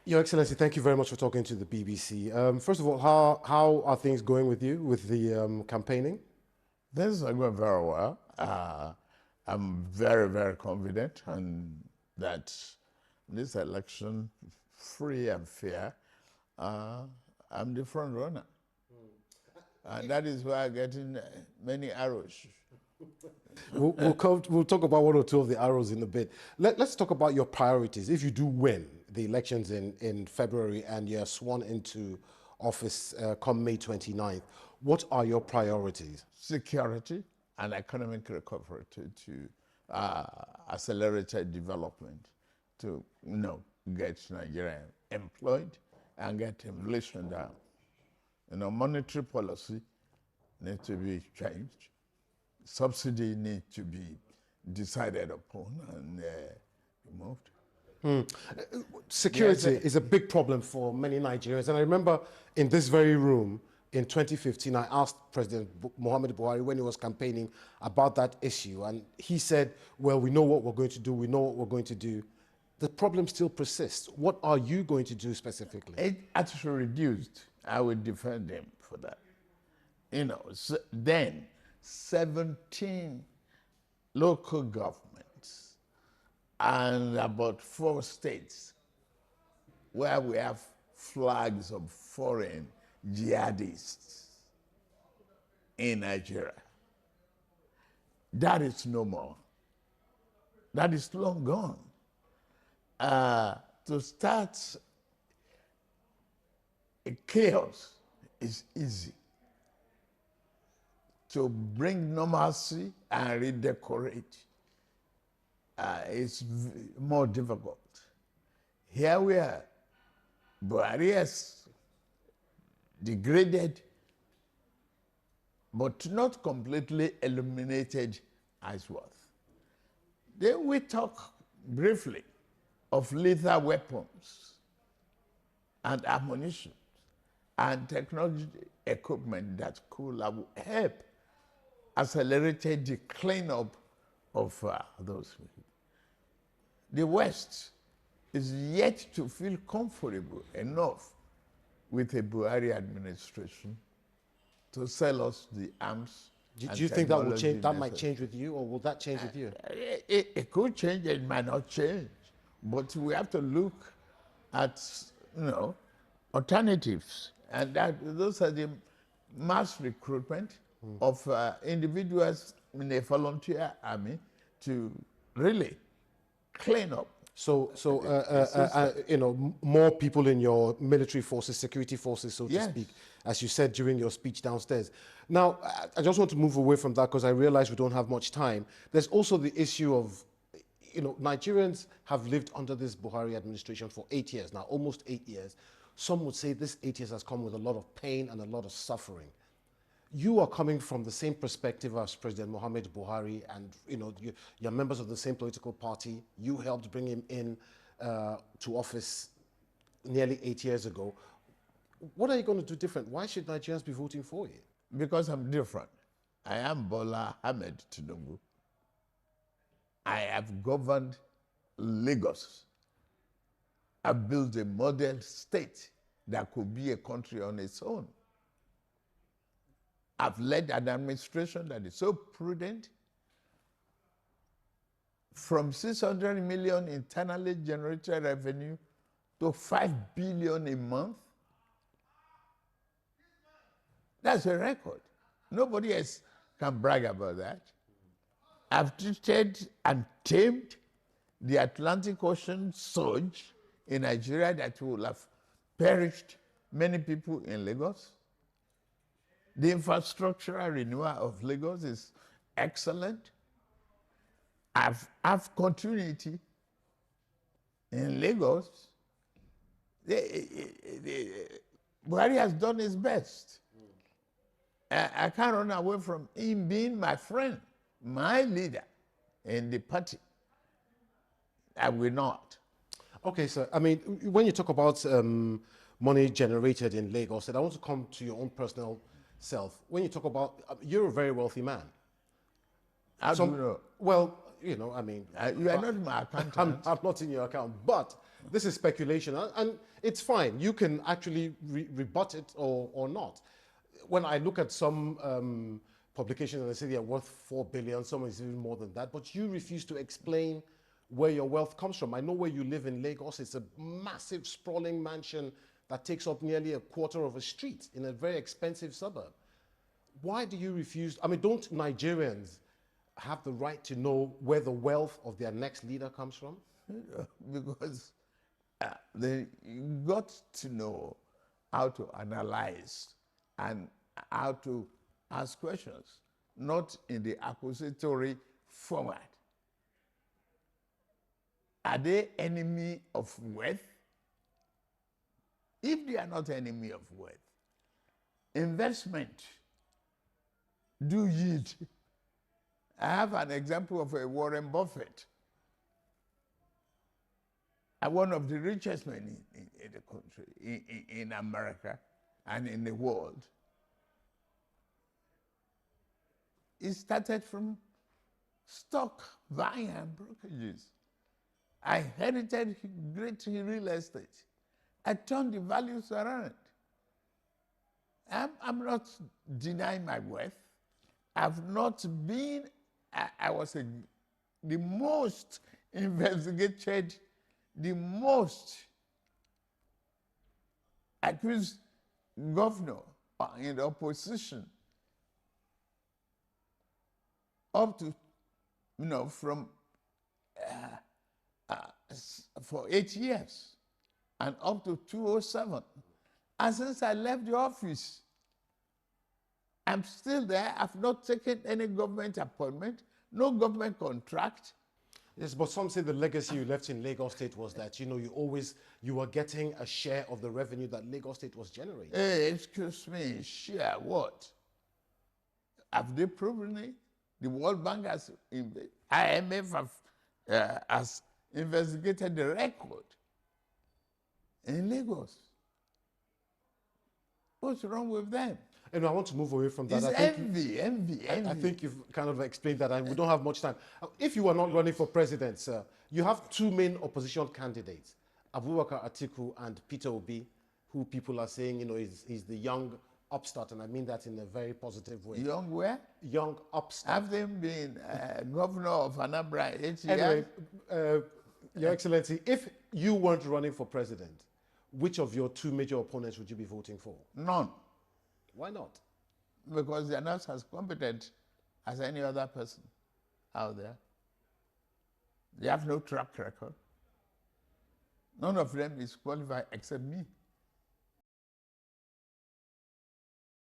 Your Excellency, thank you very much for talking to the BBC. First of all, how are things going with you with the campaigning? Things are going very well. I'm very, very confident and that this election, free and fair, I'm the front runner. And that is why I'm getting many arrows. We'll talk about one or two of the arrows in a bit. Let's talk about your priorities. If you do win the elections in February and you're sworn into office come May 29th, what are your priorities? Security and economic recovery to accelerated development to get Nigeria employed and get inflation down. Monetary policy needs to be changed. Subsidy needs to be decided upon and removed. Security is a big problem for many Nigerians. And I remember in this very room in 2015, I asked President Muhammad Buhari when he was campaigning about that issue. And he said, well, we know what we're going to do. We know what we're going to do. The problem still persists. What are you going to do specifically? It actually reduced. I would defend him for that. Then 17 local governments and about 4 states where we have flags of foreign jihadists in Nigeria. That is no more. That is long gone. To start a chaos is easy. To bring normalcy and redecorate is more difficult. Here we are. Buhari has degraded, but not completely eliminated Iceworth. Then we talk briefly of lethal weapons and ammunition and technology equipment that could help accelerate the cleanup of those people. The West is yet to feel comfortable enough with the Buhari administration to sell us the arms. Do you think that will change? That might change with you, or will that change with you? It could change. It might not change, but we have to look at alternatives, and those are the mass recruitment of individuals in a volunteer army to really clean up. So, more people in your military forces, security forces, so to speak, as you said during your speech downstairs. Now, I just want to move away from that because I realize we don't have much time. There's also the issue of, Nigerians have lived under this Buhari administration for 8 years now, almost 8 years. Some would say this 8 years has come with a lot of pain and a lot of suffering. You are coming from the same perspective as President Muhammad Buhari, and you're members of the same political party. You helped bring him in to office nearly 8 years ago. What are you going to do different? Why should Nigerians be voting for you? Because I'm different. I am Bola Ahmad Tinubu. I have governed Lagos. I've built a model state that could be a country on its own. I've led an administration that is so prudent. From 600 million internally generated revenue to 5 billion a month. That's a record. Nobody else can brag about that. I've treated and tamed the Atlantic Ocean surge in Nigeria that will have perished many people in Lagos. The infrastructural renewal of Lagos is excellent. I've continuity in Lagos. Buhari has done his best. I can't run away from him being my friend, my leader in the party. I will not. Okay, sir. I mean, when you talk about money generated in Lagos, and I want to come to your own personal self. When you talk about, you're a very wealthy man. How do you know? Well, I mean... you are not my accountant. I'm not in your account, but this is speculation, and it's fine. You can actually rebut it or not. When I look at some publications and they say they're worth 4 billion, some is even more than that, but you refuse to explain where your wealth comes from. I know where you live in Lagos. It's a massive, sprawling mansion that takes up nearly a quarter of a street in a very expensive suburb. Why do you refuse? I mean, don't Nigerians have the right to know where the wealth of their next leader comes from? Because they got to know how to analyze and how to ask questions, not in the accusatory format. Are they enemy of wealth? If they are not enemy of wealth, investment do yield. I have an example of a Warren Buffett, one of the richest men in the country, in America and in the world. He started from stock buying and brokerages. I inherited great real estate. I turned the values around. I'm not denying my wealth. I've not been, I was the most investigated, the most accused governor in the opposition up to, from for 8 years and up to 2007. And since I left the office, I'm still there. I've not taken any government appointment, no government contract. Yes, but some say the legacy you left in Lagos State was that, you were getting a share of the revenue that Lagos State was generating. Hey, excuse me, share what? Have they proven it? The World Bank has, IMF has investigated the record in Lagos. What's wrong with them? And I want to move away from that. It's envy. I think you've kind of explained that, and we don't have much time. If you are not running for president, sir, you have two main opposition candidates, Abubakar Atiku and Peter Obi, who people are saying, he's the young upstart, and I mean that in a very positive way. Young where? Young upstart. Have they been governor of Anambra 8 years? Anyway, Your Excellency, if you weren't running for president, which of your two major opponents would you be voting for? None. Why not? Because they are not as competent as any other person out there. They have no track record. None of them is qualified except me.